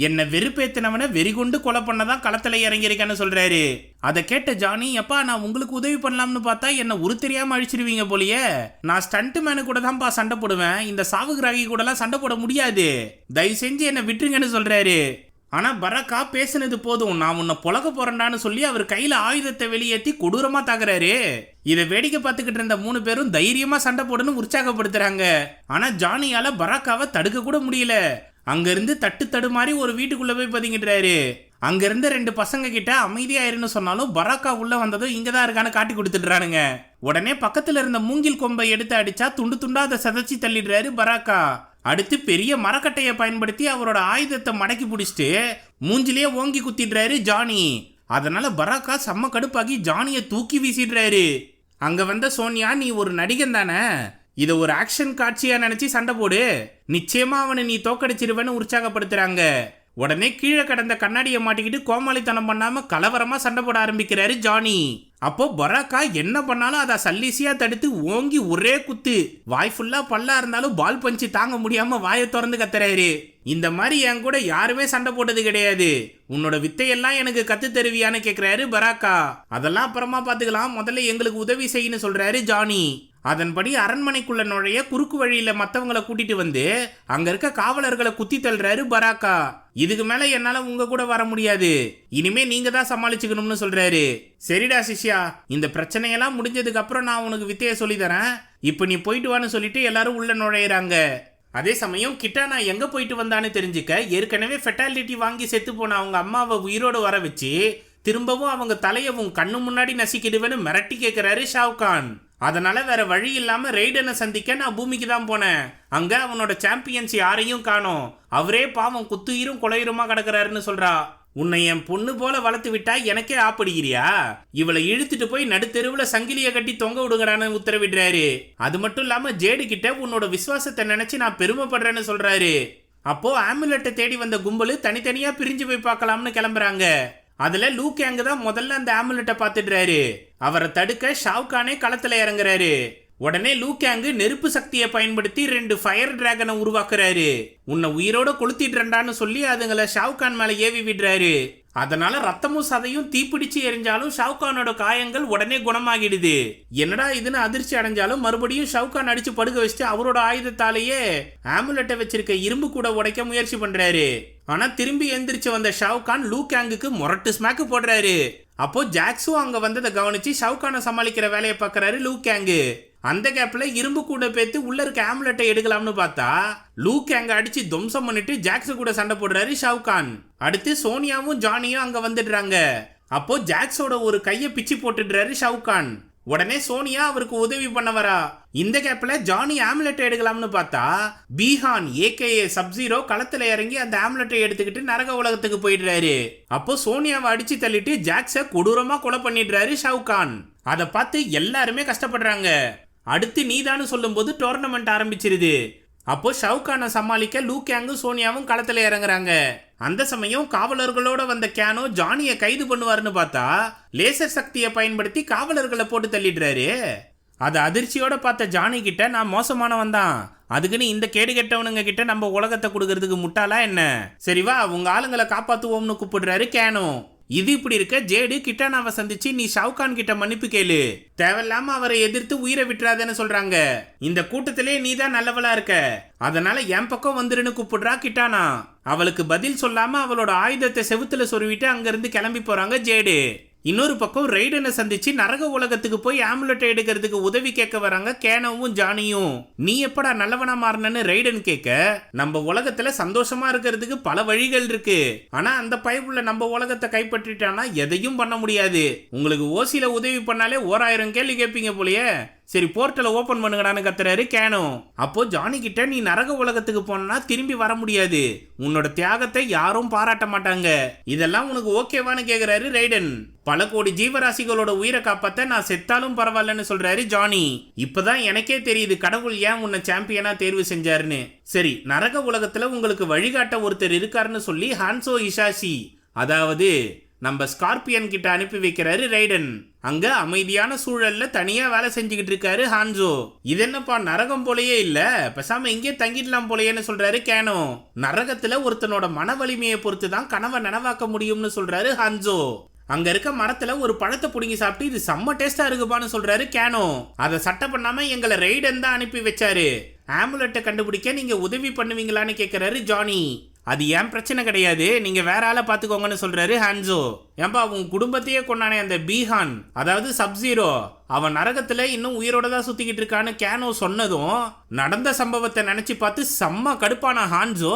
என்ன வெறுப்பேத்தினவனை வெறிகொண்டு கொலை பண்ணதான் களத்துல இறங்கியிருக்கேன்னு சொல்றாரு. அதை கேட்ட ஜானி, எப்பா நான் உங்களுக்கு உதவி பண்ணலாம்னு பார்த்தா என்ன உரு தெரியாம அழிச்சிருவீங்க போலியே. நான் ஸ்டண்ட் மேனு கூட தான்ப்பா சண்டை போடுவேன், இந்த சாவுகிராகி கூட எல்லாம் சண்டை போட முடியாது, தயவு செஞ்சு என்ன விட்டுருங்கன்னு சொல்றாரு. ஆனா பராக்கா பேசுனது போதும், நான் உன்னை பொழக்க போறேன்டான்னு சொல்லி அவர் கையில ஆயுதத்தை வெளியேற்றி கொடூரமா தாக்குறாரு. இதை வேடிக்கை பார்த்துக்கிட்டு இருந்த 3 பேரும் தைரியமா சண்டை போடுன்னு உற்சாகப்படுத்துறாங்க. ஆனா ஜானியால பராக்காவை தடுக்க கூட முடியல. அங்கிருந்து தட்டு தடுமாறி ஒரு வீட்டுக்குள்ள போய் பதுங்கிட்டாரு. அங்க இருந்த 2 பசங்க கிட்ட அமைதியாயிருன்னு சொன்னாலும் பராக்கா உள்ள வந்ததும் இங்கதான் இருக்கான்னு காட்டி கொடுத்துடுறானுங்க. உடனே பக்கத்துல இருந்த மூங்கில் கொம்பை எடுத்து அடிச்சா துண்டு துண்டா அதை சதைச்சி தள்ளிடுறாரு பராக்கா. அடுத்து பெரிய மரக்கட்டையை பயன்படுத்தி அவரோட ஆயுதத்தை மடக்கி பிடிச்சிட்டு மூஞ்சிலேயே ஓங்கி குத்திடுறாரு ஜானி. அதனால பராக்கா செம்ம கடுப்பாகி ஜானியை தூக்கி வீசிடுறாரு. அங்க வந்த சோனியா, நீ ஒரு நடிகன் தானே, இதை ஒரு ஆக்ஷன் காட்சியா நினைச்சு சண்டை போடு, நிச்சயமா அவனை நீ தோக்கடிச்சிருவேன்னு உற்சாகப்படுத்துறாங்க. உடனே கீழே கடந்த கண்ணாடியை மாட்டிக்கிட்டு கோமாளித்தனம் பண்ணாம கலவரமா சண்டை போட ஆரம்பிக்கிறாரு ஜானி. அப்போ பராக்கா என்ன பண்ணாலும் அதை சல்லீசியா தடுத்து ஓங்கி ஒரே குத்து. வாய் ஃபுல்லா பல்லா இருந்தாலும் பால் பஞ்சு தாங்க முடியாம வாயை திறந்து கத்துறாரு. இந்த மாதிரி என் கூட யாருமே சண்டை போட்டது கிடையாது, உன்னோட வித்தையெல்லாம் எனக்கு கத்து தருவியான்னு கேக்குறாரு பராக்கா. அதெல்லாம் அப்புறமா பாத்துக்கலாம், முதல்ல எங்களுக்கு உதவி செய்யன்னு சொல்றாரு ஜானி. அதன்படி அரண்மனைக்குள்ள நுழைய குறுக்கு வழியில மத்தவங்களை கூட்டிட்டு வந்து அங்க இருக்க காவலர்களை குத்தி தள்ளுறாரு பராக்கா. இதுக்கு மேல என்னால உங்க கூட வர முடியாது, இனிமே நீங்க தான் சமாளிச்சுக்கணும்னு சொல்றாரு. சரிடா சிஷ்யா, இந்த பிரச்சனையெல்லாம் முடிஞ்சதுக்கு அப்புறம் நான் உனக்கு வித்தைய சொல்லி தரேன், இப்ப நீ போயிட்டு வான்னு சொல்லிட்டு எல்லாரும் உள்ள நுழையிறாங்க. அதே சமயம் கிட்டானா எங்க போயிட்டு வந்தான்னு தெரிஞ்சுக்க ஏற்கனவே ஃபெட்டாலிட்டி வாங்கி செத்து போன அவங்க அம்மாவை உயிரோடு வர வச்சு திரும்பவும் அவங்க தலையவும் கண்ணு முன்னாடி நசிக்கிடுவேன்னு மிரட்டி கேட்கிறாரு ஷாவ்கான். அதனால வேற வழி இல்லாம ரெய்டனை சந்திக்க நான் பூமிக்கு தான் போனேன். அங்க அவனோட சாம்பியன்ஸ் யாரையும் காணோம், அவரே பாவம் குத்துயிரும் கொலையுருமா கிடக்குறாருன்னு சொல்றா. உன்னை என் பொண்ணு போல வளர்த்து விட்டா எனக்கே ஆப்படுகிறியா, இவளை இழுத்துட்டு போய் நடுத்தெருவுல சங்கிலிய கட்டி தொங்க விடுங்கடான்னு உத்தரவிடுறாரு. அது மட்டும் இல்லாம ஜேடு கிட்ட உன்னோட விசுவாசத்தை நினைச்சு நான் பெருமைப்படுறேன்னு சொல்றாரு. அப்போ ஆமுலெட்டை தேடி வந்த கும்பலு தனித்தனியா பிரிஞ்சு போய் பார்க்கலாம்னு கிளம்புறாங்க. அதுல லூகேங் தான் முதல்ல அந்த ஆமுலெட்டை பார்த்துடுறாரு. அவரை தடுக்க ஷாவ்கானே களத்துல இறங்குறாரு. உடனே லூகேங் நெருப்பு சக்தியை பயன்படுத்தி 2 ஃபயர் டிராகனை உருவாக்குறாரு. உன்னை உயிரோட கொளுத்திடுறான்னு சொல்லி அதுங்களை ஷாவ்கான் மேல ஏவி விடுறாரு. அதனால ரத்தமும் சதையும் தீப்பிடிச்சு எரிஞ்சாலும் ஷாவ்கானோட காயங்கள் உடனே குணமாகிடுது. என்னடா இதுன்னு அதிர்ச்சி அடைஞ்சாலும் மறுபடியும் ஷாவ்கான் அடிச்சு படுக்க வச்சுட்டு அவரோட ஆயுதத்தாலேயே ஆமுலெட்டை வச்சிருக்க இரும்பு கூட உடைக்க முயற்சி பண்றாரு. ஆனா திரும்பி எந்திரிச்சு வந்த ஷாவ்கான் லூகேங்குக்கு முரட்டு ஸ்மாக்கு போடுறாரு. அப்போ ஜாக்ஸும் அங்க வந்ததை கவனிச்சு ஷவுகானை சமாளிக்கிற வேலையை பார்க்கறாரு லூ கேங்கு. அந்த கேப்ல இரும்பு கூட பேத்து உள்ள இருக்க ஆம்லெட்டை எடுக்கலாம்னு பார்த்தா லூ கேங்க அடிச்சு துவம்சம் பண்ணிட்டு ஜாக்ஸ் கூட சண்டை போடுறாரு ஷவுகான். அடுத்து சோனியாவும் ஜானியும் அங்க வந்துடுறாங்க. அப்போ ஜாக்ஸோட ஒரு கையை பிச்சு போட்டுடுறாரு ஷவுகான். உடனே சோனியா அவருக்கு உதவி பண்ண வரா. இந்த கேப்ல ஜானி ஆம்லெட் எடுக்கலாம்னு பார்த்தா பீஹான் ஏகேஏ சப்ஜீரோ களத்துல இறங்கி அந்த ஆம்லெட்டை எடுத்துக்கிட்டு நரக உலகத்துக்கு போயிடுறாரு. அப்போ சோனியாவை அடிச்சு தள்ளிட்டு ஜாக்ஸ கொடூரமா கொலை பண்ணிடுறாரு ஷவுகான். அதை பார்த்து எல்லாருமே கஷ்டப்படுறாங்க. அடுத்து நீதான்னு சொல்லும் போது டோர்னமெண்ட் ஆரம்பிச்சிருது. அப்போ ஷவுகானை சமாளிக்க லூ கேங்கும் சோனியாவும் களத்துல இறங்குறாங்க. அந்த சமயம் காவலர்களோட வந்த கேனோ ஜானியை கைது பண்ணுவாருன்னு பார்த்தா லேசர் சக்தியை பயன்படுத்தி காவலர்களை போட்டு தள்ளிடுறாரு. அதை அதிர்ச்சியோட பார்த்த ஜானி கிட்ட நான் மோசமானவன் தான், அதுக்குன்னு இந்த கேடு கெட்டவனுங்க கிட்ட நம்ம உலகத்தை கொடுக்கறதுக்கு முட்டாளா என்ன, சரி வா உங்க ஆளுங்களை காப்பாத்துவோம்னு கூப்பிடுறாரு கேனோ. இது இப்படி இருக்க ஜேடு கிட்டானாவை சந்திச்சு நீ ஷவுகான் கிட்ட மன்னிப்பு கேளு, தேவையில்லாம அவரை எதிர்த்து உயிரை விட்டுறாதேன்னு சொல்றாங்க. இந்த கூட்டத்திலே நீ தான் நல்லவளா இருக்க, அதனால என் பக்கம் வந்துருன்னு கூப்பிடுறா கிட்டானா. அவளுக்கு பதில் சொல்லாம அவளோட ஆயுதத்தை செவுத்துல சொருவிட்டு அங்கிருந்து கிளம்பி போறாங்க ஜேடு. இன்னொரு பக்கம் ரெய்டனை சந்திச்சு நரக உலகத்துக்கு போய் ஆம்புலெட்டை எடுக்கிறதுக்கு உதவி கேட்க வராங்க கேனோவும் ஜானியும். நீ எப்படா நல்லவனா மாறினன்னு ரெய்டன் கேட்க, நம்ம உலகத்துல சந்தோஷமா இருக்கிறதுக்கு பல வழிகள் இருக்கு, ஆனா அந்த பயப்புள்ள நம்ம உலகத்தை கைப்பற்றிட்டானா எதையும் பண்ண முடியாது, உங்களுக்கு ஓசியில உதவி பண்ணாலே 1000 கேள்வி கேட்பீங்க போலயே, சரி போர்ட்டலை ஓபன் பண்ணுங்கடான்னு கத்துறாரு கேனோ. அப்போ ஜானி கிட்ட நீ நரக உலகத்துக்கு போனா திரும்பி வர முடியாது, உன்னோட தியாகத்தை யாரும் பாராட்ட மாட்டாங்க, இதெல்லாம் உனக்கு ஓகேவான்னு கேக்குறாரு ரெய்டன். பல கோடி ஜீவராசிகளோட உயிரை காப்பாத்த நான் செத்தாலும் பரவாயில்லன்னு சொல்றாரு ஜானி. இப்பதான் எனக்கே தெரியுது கடவுள் ஏன் உன்னை சாம்பியனா தேர்வு செஞ்சாருன்னு. சரி நரக உலகத்துல உங்களுக்கு வழிகாட்ட ஒருத்தர் இருக்காருன்னு சொல்லி ஹான்சோ இஷாஷி, அதாவது நம்ம ஸ்கார்பியன் கிட்ட அனுப்பி வைக்கிறாரு ரெய்டன். அங்க அமைதியான சூழல்ல தனியா வேலை செஞ்சுக்கிட்டு இருக்காரு ஹான்சோ. இது என்னப்பா நரகம் போலயே இல்ல, பேசாம இங்கே தங்கிடலாம் போலயேன்னு சொல்றாரு கேனோ. நரகத்துல ஒருத்தனோட மன வலிமையை பொறுத்து தான் கனவை நனவாக்க முடியும்னு சொல்றாரு ஹான்சோ. அங்க இருக்க மரத்துல ஒரு பழத்தை புடுங்கி சாப்பிட்டு இது செம்ம டேஸ்டா இருக்குப்பான்னு சொல்றாரு கேனோ. அதை சட்டை பண்ணாம எங்களை ரெய்டன் தான் அனுப்பி வச்சாரு, ஆம்புலெட்டை கண்டுபிடிக்க நீங்க உதவி பண்ணுவீங்களான்னு கேக்குறாரு ஜானி. அது ஏன் பிரச்சனை கிடையாது, நீங்க வேற ஆளை பாத்துக்கோங்கன்னு சொல்றாரு ஹான்சோ. ஏன்பா உன் குடும்பத்தையே கொண்டானே அந்த பீஹான், அதாவது சப்ஜீரோ, அவன் நரகத்துல இன்னும் உயிரோட தான் சுத்திக்கிட்டு இருக்கான்னு கேனோ சொன்னதும் நடந்த சம்பவத்தை நினைச்சு பார்த்து செம்ம கடுப்பான ஹான்சோ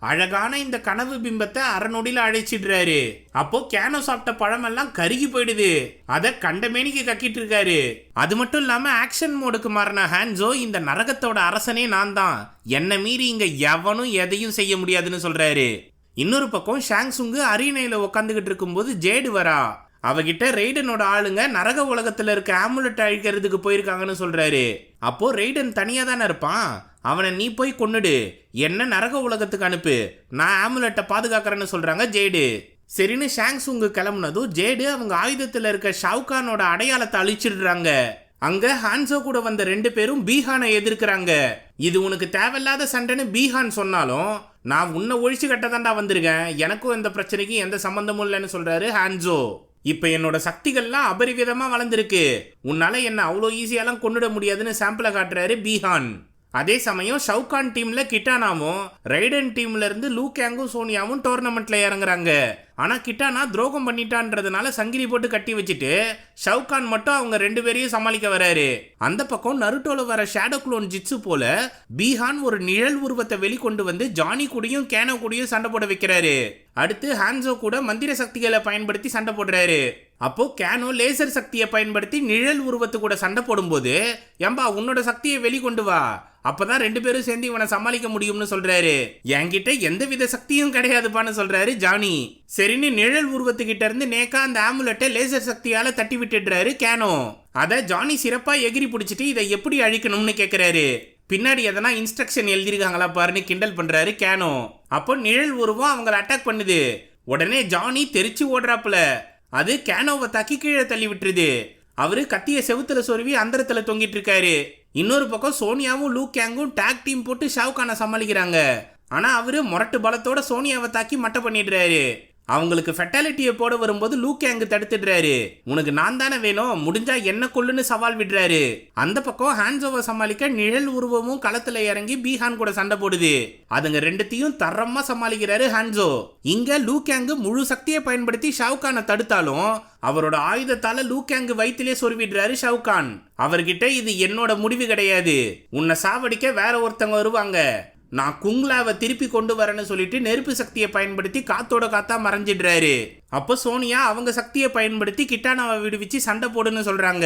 அழகான இந்த கனவு பிம்பத்தை அரைநொடியில அழைச்சிடுறாரு. அப்போ கேனோ சாப்பிட்ட பழமெல்லாம் கருகி போயிடுது, அதை கண்டமேனிக்கு கக்கிட்டு இருக்காரு. அது மட்டும் இல்லாம ஆக்ஷன் மோடுக்கு மாறின ஹான்சோ இந்த நரகத்தோட அரசனே நான் தான், என்ன மீறி இங்க எவனும் எதையும் செய்ய முடியாதுன்னு சொல்றாரு. இன்னொரு பக்கம் ஷாங்சுங்கு அரீனையில உட்காந்துக்கிட்டு இருக்கும்போது ஜேடு வரா. அவகிட்ட ரெய்டனோட ஆளுங்க நரக உலகத்துல இருக்க ஆம்புலெட் அழிக்கிறதுக்கு போயிருக்காங்கன்னு சொல்றாரு. அப்போ ரெய்டன் தனியா தானே இருப்பான், அவனை நீ போய் கொன்னுடு, என்ன நரக உலகத்துக்கு அனுப்பு, நான் ஆம்புலெட்டை பாதுகாக்கிறேன்னு சொல்றாங்க ஜேடு. சரின்னு ஷாங்சுங்கு கிளம்புனதும் ஜேடு அவங்க ஆயுதத்துல இருக்க ஷவுகானோட அடையாளத்தை அழிச்சிடுறாங்க. அங்க ஹான்சோ கூட வந்த 2 பேரும் பீஹானை எதிர்க்கிறாங்க. இது உனக்கு தேவையில்லாத சண்டைன்னு பீஹான் சொன்னாலும் நான் உன்னை ஒழிச்சு கட்டதாண்டா வந்திருக்கேன், எனக்கும் எந்த பிரச்சனைக்கும் எந்த சம்பந்தமும் இல்லைன்னு சொல்றாரு ஹான்சோ. இப்ப என்னோட சக்திகள்லாம் அபரிவிதமா வளர்ந்துருக்கு, உன்னால என்ன அவ்வளோ ஈஸியாலாம் கொண்டுட முடியாதுன்னு சாம்பிளை காட்டுறாரு பீஹான். அதே சமயம் ஷவுகான் டீம்ல கிட்டானாவும் ரெய்டன் டீம்ல இருந்து லூ கேங்கும் சோனியாவும் டோர்னமெண்ட்ல இறங்குறாங்க. ஆனா கிட்டானா துரோகம் பண்ணிட்டான்றதுனால சங்கிலி போட்டு கட்டி வச்சுட்டு ஷவுகான் மட்டும் அவங்க 2 பேரையும் சமாளிக்க வராரு. அந்த பக்கம் நருட்டோல வர ஷேடோ குளோன் ஜிட்சு போல பீஹான் ஒரு நிழல் உருவத்தை வெளிக்கொண்டு வந்து ஜானி கூடயும் கேனோ கூடயும் சண்டை போட வைக்கிறாரு. அடுத்து ஹான்சோ கூட மந்திர சக்திகளை பயன்படுத்தி சண்டை போடுறாரு. அப்போ கேனோ லேசர் சக்தியை பயன்படுத்தி நிழல் உருவத்து கூட சண்டை போடும்போது ஏம்பா உன்னோட சக்தியை வெளிக்கொண்டு வா, அப்பதான் 2 பேரும் சேர்ந்து இவனை சமாளிக்க முடியும்னு சொல்றாரு. என்கிட்ட எந்தவித சக்தியும் கிடையாதுப்பான்னு சொல்றாரு ஜானி. சரின்னு நிழல் உருவத்துக்கிட்ட இருந்து நேக்கா அந்த ஆம்புலெட்டை லேசர் சக்தியால தட்டி விட்டுடுறாரு கேனோ. அத ஜானி சிறப்பா எகிரி பிடிச்சிட்டு இதை எப்படி அழிக்கணும்னு கேக்குறாரு. பின்னாடி எதனா இன்ஸ்ட்ரக்ஷன் எழுதிருக்காங்களா பாருன்னு கிண்டல் பண்றாரு கேனோ. அப்போ நிழல் உருவம் அவங்களை அட்டாக் பண்ணுது. உடனே ஜானி தெரிச்சு ஓடுறாப்புல, அது கேனோவை தாக்கி கீழே தள்ளி விட்டுருது. அவரு கத்திய செவுத்துல சொருவி அந்தரத்துல தொங்கிட்டு இருக்காரு. இன்னொரு பக்கம் சோனியாவும் லூ கேங்கும் டாக் டீம் போட்டு ஷவுகானை சமாளிக்கிறாங்க. ஆனா அவரு முரட்டு பலத்தோட சோனியாவை தாக்கி மட்டை பண்ணிடுறாரு. அவங்களுக்கு ஃபெட்டாலிட்டியை போட வரும்போது லூகேங் தடுத்துடுறாரு. உனக்கு நான் தானே வேணும், முடிஞ்சா என்ன கொல்லுன்னு சவால் விடுறாரு. அந்த பக்கம் ஹான்சோவை சமாளிக்க நிழல் உருவமும் களத்துல இறங்கி பீஹான் கூட சண்டை போடுது. அதுங்க ரெண்டுத்தையும் தரமா சமாளிக்கிறாரு ஹான்சோ. இங்க லூகேங் முழு சக்தியை பயன்படுத்தி ஷாவ்கானை தடுத்தாலும் அவரோட ஆயுதத்தால லூகேங் வயிற்றிலே சொருவிடுறாரு ஷாவ்கான். அவர்கிட்ட இது என்னோட முடிவு கிடையாது, உன்னை சாவடிக்க வேற ஒருத்தவங்க வருவாங்க, நான் குங்லாவை திருப்பி கொண்டு வரேன்னு சொல்லிட்டு நெருப்பு சக்தியை பயன்படுத்தி காத்தோட காத்தா மறைஞ்சிடுறாரு. அப்போ சோனியா அவங்க சக்தியை பயன்படுத்தி கிட்டானாவை விடுவிச்சு சண்டை போடுன்னு சொல்றாங்க.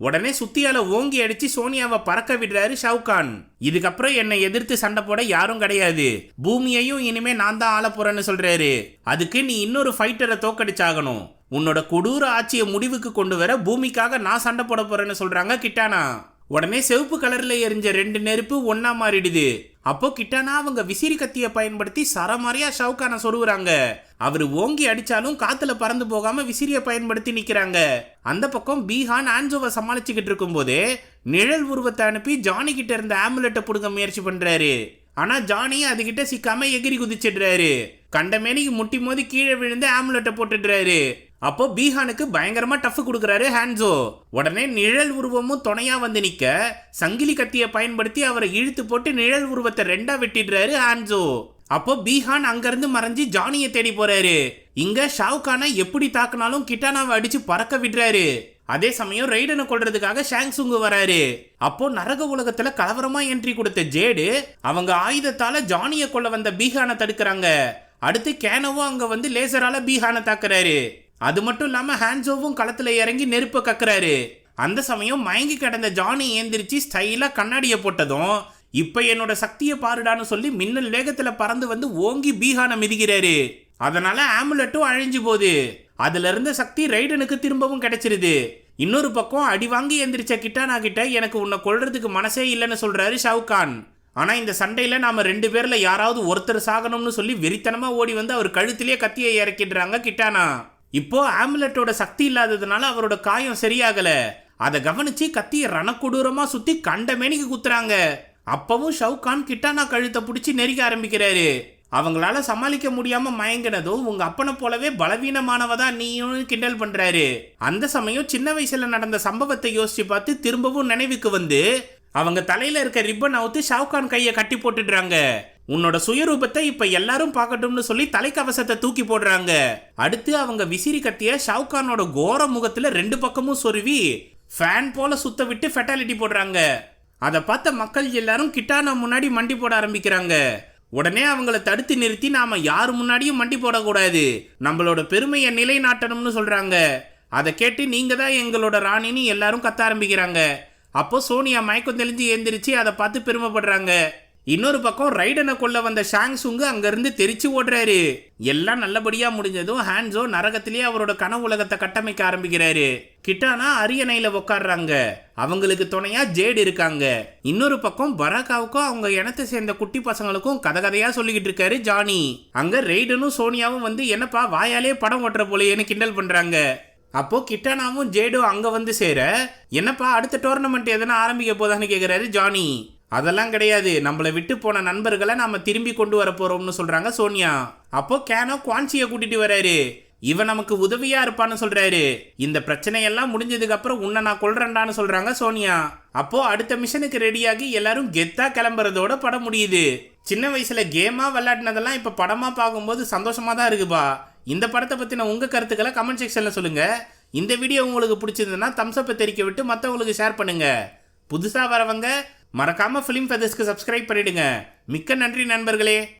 உடனே சுத்தியால ஓங்கி அடிச்சு சோனியாவை பறக்க விடுறாரு ஷாவ்கான். இதுக்கப்புறம் என்னை எதிர்த்து சண்டை போட யாரும் கிடையாது, பூமியையும் இனிமே நான் தான் ஆள போறேன்னு சொல்றாரு. அதுக்கு நீ இன்னொரு ஃபைட்டரை தோக்கடிச்சாகணும், உன்னோட கொடூர ஆட்சியை முடிவுக்கு கொண்டு வர பூமிக்காக நான் சண்டை போட போறேன்னு சொல்றாங்க கிட்டானா. உடனே சிவப்பு கலர்ல எரிஞ்ச 2 நெருப்பு ஒன்னா மாறிடுது. அப்போ கிட்டானா அவங்க விசிறி கத்தியை பயன்படுத்தி சரமாரியா ஷாவ்கானை சொருகுறாங்க. அவரு ஓங்கி அடிச்சாலும் காத்துல பறந்து போகாம விசிறியை பயன்படுத்தி நிக்கிறாங்க. அந்த பக்கம் பீஹான் ஆன்சோவை சமாளிச்சுக்கிட்டு இருக்கும் போதே நிழல் உருவத்தை அனுப்பி ஜானி கிட்ட இருந்த ஆம்புலெட்டை புடுங்க முயற்சி பண்றாரு. ஆனா ஜானி அதுகிட்ட சிக்காம எகிரி குதிச்சிடுறாரு. கண்டமேனிக்கு முட்டி மோதி கீழே விழுந்து ஆம்புலெட்டை போட்டுடுறாரு. அப்போ பீஹானுக்கு பயங்கரமா டஃப் கொடுக்கறாரு ஹான்சோ. உடனே நிழல் உருவமும் துணையா வந்து நிக்க சங்கிலி கத்தியை பயன்படுத்தி அவரை இழுத்து போட்டு நிழல் உருவத்தை 2ஆ வெட்டிடுறாரு ஹான்சோ. அப்போ பீஹான் அங்கிருந்து மறைஞ்சு ஜானியை தேடி போறாரு. இங்க ஷாவ்கானை எப்படி தாக்குனாலும் கிட்டானாவை அடிச்சு பறக்க விடுறாரு. அதே சமயம் ரெய்டனை கொல்றதுக்காக ஷாங்சுங் வராரு. அப்போ நரக உலகத்துல கலவரமா என்ட்ரி கொடுத்த ஜேடு அவங்க ஆயுதத்தால ஜானியை கொல்ல வந்த பீஹானை தடுக்கிறாங்க. அடுத்து கேனோவும் அங்க வந்து லேசரால பீஹானை தாக்குறாரு. அது மட்டும் இல்லாம ஹான்சோவும் களத்துல இறங்கி நெருப்ப கக்குறாரு. அந்த சமயம் மயங்கி கிடந்த ஜானி ஏந்திரிச்சு ஸ்டைலா கண்ணாடிய போட்டதும் இப்ப என்னோட சக்தியை பாருடான்னு சொல்லி மின்னல் வேகத்துல பறந்து வந்து ஓங்கி பீஹானை மிதிக்கிறாரு. அதனால ஆம்புலெட்டும் அழிஞ்சு போகுது. அதுல இருந்த சக்தி ரெய்டனுக்கு திரும்பவும் கிடைச்சிருது. இன்னொரு பக்கம் அடி வாங்கி எந்திரிச்ச கிட்டானா கிட்ட எனக்கு உன்னை கொல்றதுக்கு மனசே இல்லைன்னு சொல்றாரு ஷாவ்கான். ஆனா இந்த சண்டையில நாம 2 பேர்ல யாராவது ஒருத்தர் சாகணும்னு சொல்லி வெறித்தனமா ஓடி வந்து அவர் கழுத்திலேயே கத்தியை இறக்கிடுறாங்க கிட்டானா. இப்போ ஆம்புலெட்டோட சக்தி இல்லாததுனால அவரோட காயம் சரியாகல. அதை கவனிச்சு கத்தியை ரணக்கொடூரமா சுத்தி கண்டமேனிக்கு குத்துறாங்க. அப்பவும் ஷாவ்கான் கிட்டானா கழுத்தை பிடிச்சி நெருக்க ஆரம்பிக்கிறாரு. அவங்களால சமாளிக்க முடியாம மயங்கினதும் உங்க அப்பனை போலவே பலவீனமானவதான் நீயும் கிண்டல் பண்றாரு. அந்த சமயம் சின்ன வயசுல நடந்த சம்பவத்தை யோசிச்சு பார்த்து திரும்பவும் நினைவுக்கு வந்து அவங்க தலையில இருக்க ரிப்பன் அவுத்து ஷாவ்கான் கையை கட்டி போட்டுடுறாங்க. உன்னோட சுயரூபத்தை இப்ப எல்லாரும் பார்க்கட்டும்னு சொல்லி தலைக்கவசத்தை தூக்கி போடுறாங்க. அடுத்து அவங்க விசிறி கத்திய ஷாவ்கானோட கோர முகத்துல 2 பக்கமும் சொருவி ஃபேன் போல சுத்த விட்டு ஃபெட்டாலிட்டி போடுறாங்க. அதை பார்த்த மக்கள் எல்லாரும் கிட்டானா முன்னாடி மண்டி போட ஆரம்பிக்கிறாங்க. உடனே அவங்கள தடுத்து நிறுத்தி நாம யாரு முன்னாடியும் மண்டி போடக்கூடாது, நம்மளோட பெருமையை நிலைநாட்டணும்னு சொல்றாங்க. அதை கேட்டு நீங்க தான் எங்களோட ராணின்னு எல்லாரும் கத்த ஆரம்பிக்கிறாங்க. அப்போ சோனியா மயக்கம் தெளிஞ்சு ஏந்திரிச்சு அதை பார்த்து பெருமைப்படுறாங்க. இன்னொரு பக்கம் ரைடனை கொல்ல வந்த ஷாங்சுங் அங்கிருந்து தெரிச்சு ஓடுறாரு. எல்லாம் நல்லபடியா முடிஞ்சதும் ஹான்சோ நரகத்திலேயே அவரோட கனவு உலகத்தை கட்டமைக்க ஆரம்பிக்கிறாரு. கிட்டானா அரியணையில உட்காடுறாங்க. அவங்களுக்கு துணையா ஜேடு இருக்காங்க. இன்னொரு பக்கம் பராக்காவுக்கும் அவங்க இனத்தை சேர்ந்த குட்டி பசங்களுக்கும் கதையா சொல்லிக்கிட்டு இருக்காரு ஜானி. அங்க ரெய்டனும் சோனியாவும் வந்து என்னப்பா வாயாலே படம் ஓட்டுற போலேன்னு கிண்டல் பண்றாங்க. அப்போ கிட்டானாவும் ஜேடும் அங்க வந்து சேர என்னப்பா அடுத்த டோர்னமெண்ட் எதனா ஆரம்பிக்க போதான்னு கேக்குறாரு ஜானி. அதெல்லாம் கிடையாது, நம்மளை விட்டு போன நண்பர்களை நாம திரும்பி கொண்டு வர போறோம்னு சொல்றாங்க சோனியா. அப்போ கேனோ குவான்சியை கூட்டிட்டு வராரு. இவன் நமக்கு உதவியா இருப்பான்னு சொல்றாரு. இந்த பிரச்சனையெல்லாம் முடிஞ்சதுக்கு அப்புறம் உன்னை நான் கொல்றேன்டான்னு சொல்றாங்க சோனியா. அப்போ அடுத்த மிஷனுக்கு ரெடியாகி எல்லாரும் கெத்தா கிளம்புறதோட படம் முடியுது. சின்ன வயசுல கேமா விளையாடினதெல்லாம் இப்ப படமா பார்க்கும்போது சந்தோஷமா தான் இருக்குப்பா. இந்த படத்தை பத்தின உங்க கருத்துக்களை கமெண்ட் செக்ஷன்ல சொல்லுங்க. இந்த வீடியோ உங்களுக்கு பிடிச்சிருந்ததுன்னா தம்ஸ் அப்பை தெரிவிக்க விட்டு மற்றவங்களுக்கு ஷேர் பண்ணுங்க. புதுசா வரவங்க மறக்காம ஃபிலிம் ஃபெதர்ஸ்க்கு சப்ஸ்கிரைப் பண்ணிடுங்க. மிக்க நன்றி நண்பர்களே.